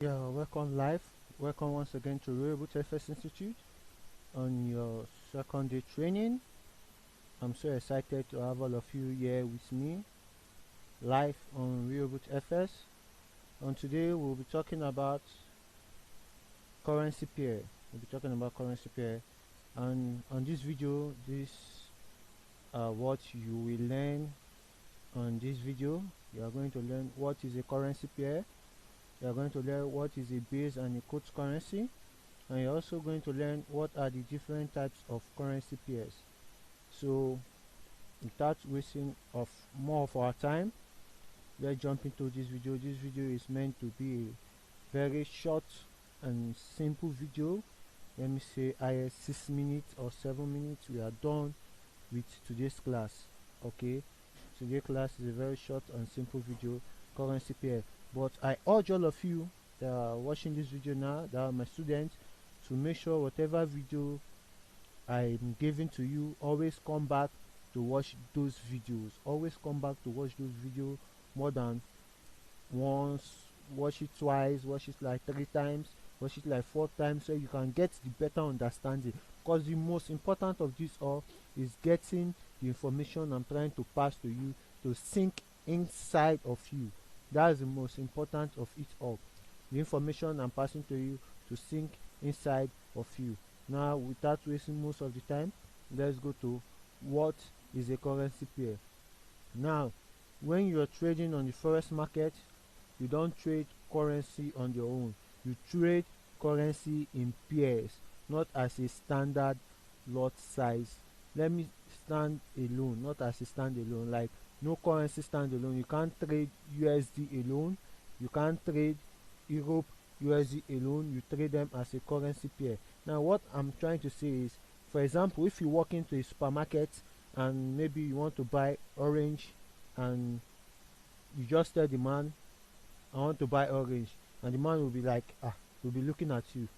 Yeah, welcome live. Welcome once again to Reboot FS Institute on your second day training. I'm so excited to have all of you here with me live on Reboot FS. And today we'll be talking about currency pair. And on this video, this what you will learn on this video. You are going to learn what is a currency pair. You are going to learn what is a base and a quote currency, and you're also going to learn what are the different types of currency pairs. So without wasting of more of our time, let's jump into this video. This video is meant to be a very short and simple video. Let me say I 6 minutes or 7 minutes, we are done with today's class. Okay, today's class is a very short and simple video, currency pair. But I urge all of you that are watching this video now, that are my students, to make sure whatever video I'm giving to you, always come back to watch those videos. Always come back to watch those videos more than once. Watch it twice, watch it like 3 times, watch it like 4 times, so you can get the better understanding. Because the most important of this all is getting the information I'm trying to pass to you to sink inside of you. That's the most important of it all. The information I'm passing to you to sink inside of you. Now, without wasting most of the time, let's go to what is a currency pair. Now, when you're trading on the forex market, you don't trade currency on your own. You trade currency in pairs, not as a standard lot size. Let me stand alone, not as a standalone. Like, no currency stand alone. You can't trade USD alone. You can't trade Europe USD alone. You trade them as a currency pair. Now, what I'm trying to say is, for example, if you walk into a supermarket and maybe you want to buy orange, and you just tell the man, I want to buy orange, and the man will be like, will be looking at you.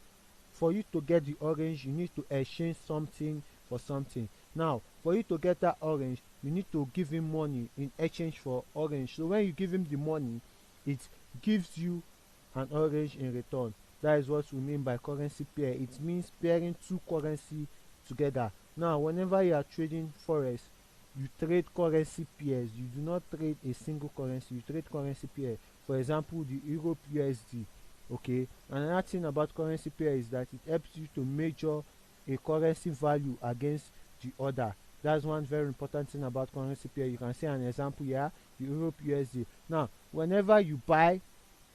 For you to get the orange, you need to exchange something for something. Now, for you to get that orange, you need to give him money in exchange for orange. So when you give him the money, it gives you an orange in return. That is what we mean by currency pair. It means pairing two currency together. Now, whenever you are trading forex, you trade currency pairs. You do not trade a single currency. You trade currency pair. For example, the Europe USD. Okay, another thing about currency pair is that it helps you to measure a currency value against the other. That's one very important thing about currency pair. You can see an example here, the Europe USD. Now, whenever you buy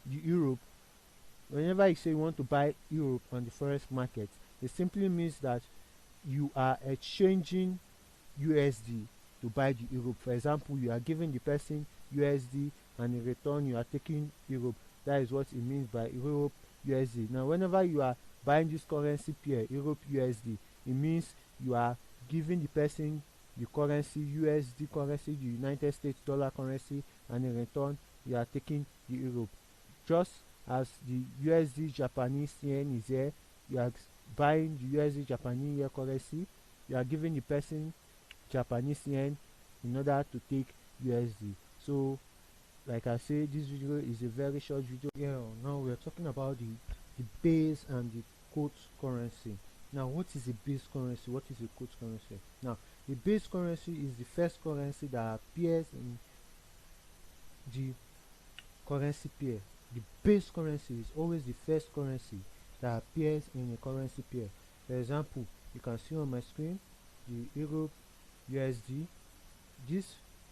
the Europe, whenever you say you want to buy Europe on the forex market, it simply means that you are exchanging USD to buy the Europe. For example, you are giving the person USD, and in return you are taking Europe. That is what it means by Europe USD. Now, whenever you are buying this currency pair, Europe USD, it means you are giving the person the currency, USD currency, the United States dollar currency, and in return you are taking the Europe. Just as the USD Japanese yen is here, you are buying the USD Japanese yen currency, you are giving the person Japanese yen in order to take USD. So, like I say, this video is a very short video. Yeah, now we are talking about the base and the quote currency. Now, what is a base currency? What is a quote currency? Now, the base currency is the first currency that appears in the currency pair. The base currency is always the first currency that appears in a currency pair. For example, you can see on my screen the Europe USD. This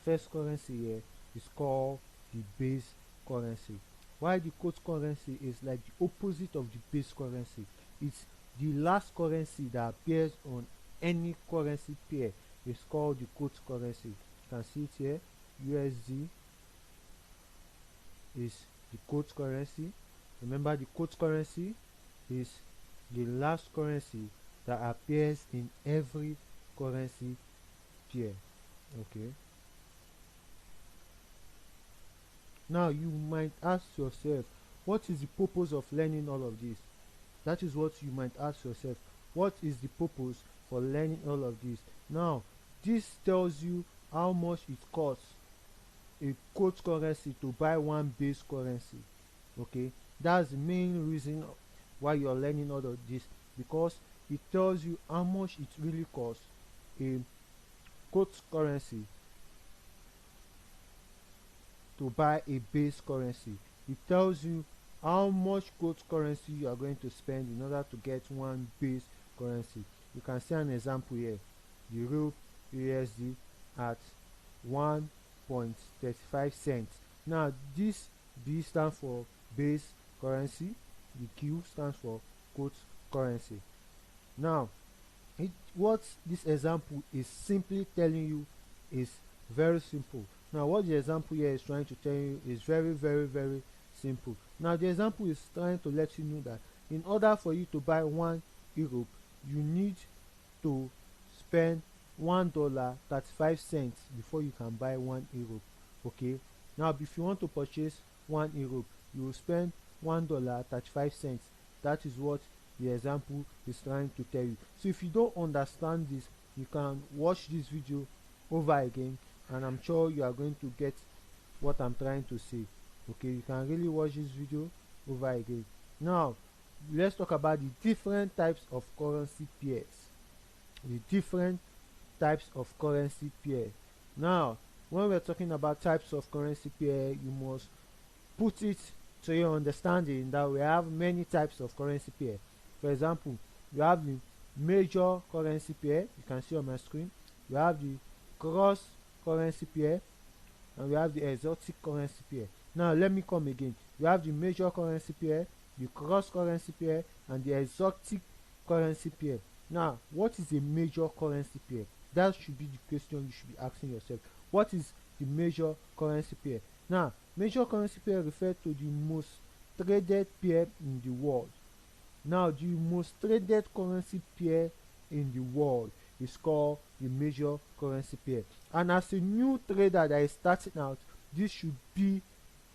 first currency here is called the base currency, while the quote currency is like the opposite of the base currency. It's the last currency that appears on any currency pair. It's called the quote currency. You can see it here. USD is the quote currency. Remember, the quote currency is the last currency that appears in every currency pair. Okay, now you might ask yourself, what is the purpose of learning all of this? That is what you might ask yourself. What is the purpose for learning all of this? Now, this tells you how much it costs a quote currency to buy one base currency. Okay, That's the main reason why you're learning all of this, because it tells you how much it really costs a quote currency to buy a base currency. It tells you how much quote currency you are going to spend in order to get one base currency. You can see an example here: the real USD at 1.35 cents. Now this B stands for base currency, the Q stands for quote currency. Now what this example is simply telling you is very simple. Now what the example here is trying to tell you is very simple. Now the example is trying to let you know that in order for you to buy 1 euro, you need to spend $1.35 before you can buy 1 euro. Okay, now if you want to purchase 1 euro, you will spend $1.35. That is what the example is trying to tell you. So if you don't understand this, you can watch this video over again, and I'm sure you are going to get what I'm trying to say. Okay, you can really watch this video over again. Now let's talk about the different types of currency pairs. The different types of currency pair. Now when we're talking about types of currency pair, you must put it to your understanding that we have many types of currency pair. For example, we have the major currency pair, you can see on my screen. We have the cross currency pair, and we have the exotic currency pair. Now let me come again. We have the major currency pair, the cross currency pair, and the exotic currency pair. Now what is a major currency pair? That should be the question you should be asking yourself. What is the major currency pair? Now major currency pair refers to the most traded pair in the world. Now the most traded currency pair in the world is called the major currency pair. And as a new trader that is starting out, this should be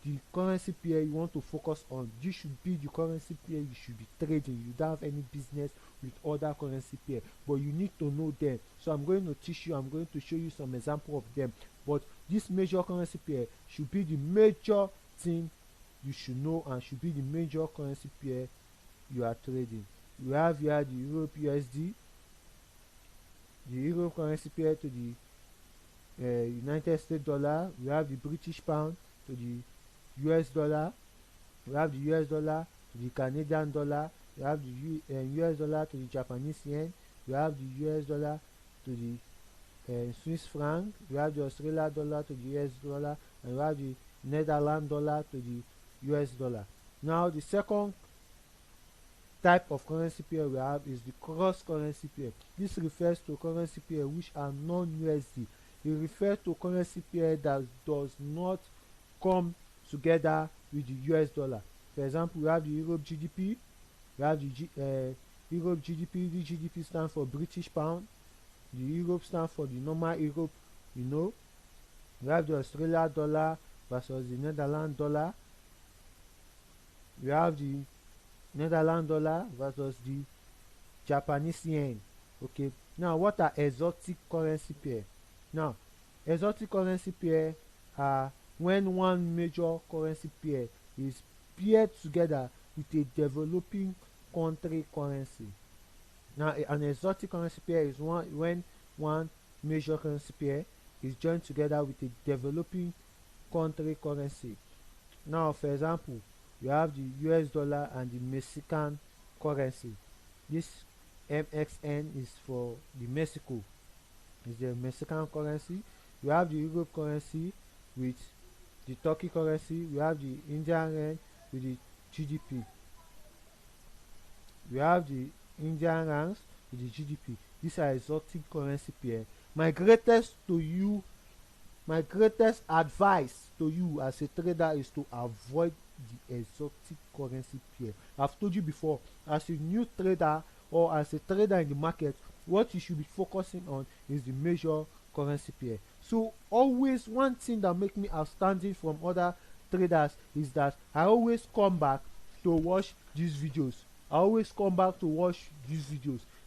the currency pair you want to focus on. This should be the currency pair you should be trading. You don't have any business with other currency pair, but you need to know them. So I'm going to teach you, I'm going to show you some example of them. But this major currency pair should be the major thing you should know, and should be the major currency pair you are trading. We have here the Europe USD, the Euro currency pair to the United States dollar. We have the British pound to the US dollar. We have the US dollar to the Canadian dollar. We have the US dollar to the Japanese yen. We have the US dollar to the Swiss franc. We have the Australia dollar to the US dollar, and we have the Netherlands dollar to the US dollar. Now the second type of currency pair we have is the cross currency pair. This refers to currency pair which are non-USD. It refers to currency pair that does not come together with the US dollar. For example, we have the Europe GDP. We have the Europe GDP. The GDP stands for British pound. The Europe stands for the normal Europe. We have the Australia dollar versus the Netherlands dollar. We have the Netherlands dollar versus the Japanese yen. Okay, now what are exotic currency pair? Now exotic currency pair are when one major currency pair is paired together with a developing country currency. Now an exotic currency pair is when one major currency pair is joined together with a developing country currency. Now for example, we have the US dollar and the Mexican currency. This MXN is for the Mexico, is the Mexican currency. We have the Europe currency with the Turkey currency. We have the Indian rand with the GDP. We have the Indian rands with the GDP. These are exotic currency pair. My greatest advice to you as a trader is to avoid the exotic currency pair. I've told you before, as a new trader or as a trader in the market, what you should be focusing on is the major currency pair. So always, one thing that makes me outstanding from other traders is that I always come back to watch these videos.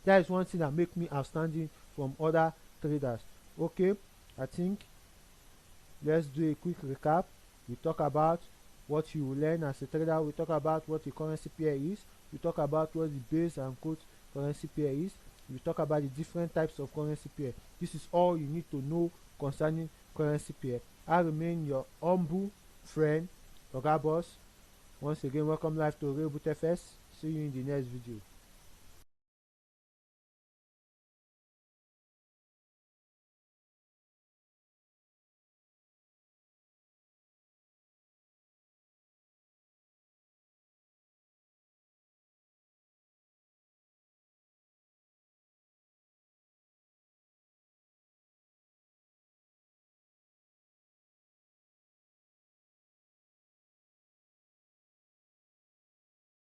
That is one thing that makes me outstanding from other traders. Okay, I think let's do a quick recap. We talk about what you will learn as a trader. We talk about what a currency pair is. We talk about what the base and quote currency pair is. We talk about the different types of currency pair. This is all you need to know concerning currency pair. I remain your humble friend, Oga Boss. Once again, welcome live to Real Boot FS. See you in the next video.